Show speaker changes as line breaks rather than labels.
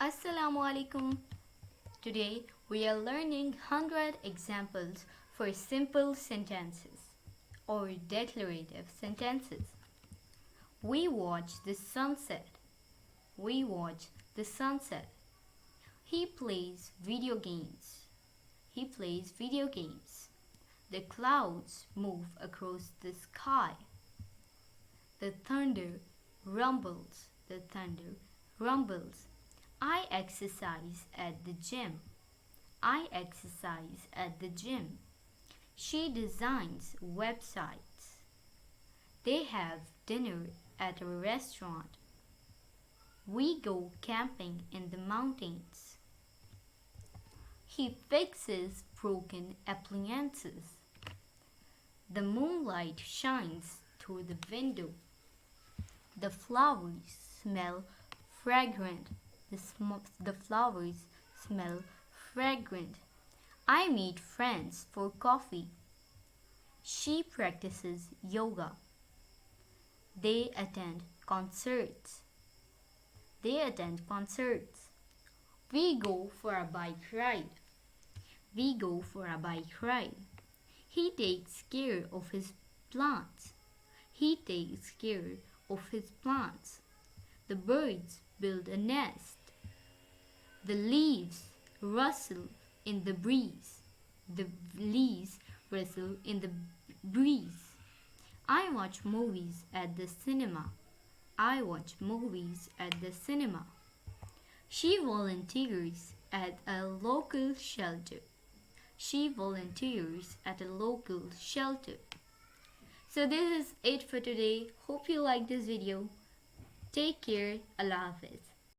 Assalamu alaikum. Today we are learning 100 examples for simple sentences or declarative sentences. We watch the sunset. We watch the sunset. He plays video games. He plays video games. The clouds move across the sky. The thunder rumbles. The thunder rumbles. I exercise at the gym. I exercise at the gym. She designs websites. They have dinner at a restaurant. We go camping in the mountains. He fixes broken appliances. The moonlight shines through the window. The flowers smell fragrant. The flowers smell fragrant. I meet friends for coffee. She practices yoga. They attend concerts. They attend concerts. We go for a bike ride. We go for a bike ride. He takes care of his plants. He takes care of his plants. The birds build a nest. The leaves rustle in the breeze. The leaves rustle in the breeze. I watch movies at the cinema. I watch movies at the cinema. She volunteers at a local shelter. She volunteers at a local shelter. So this is it for today. Hope you like this video. Take care. Allah Hafiz.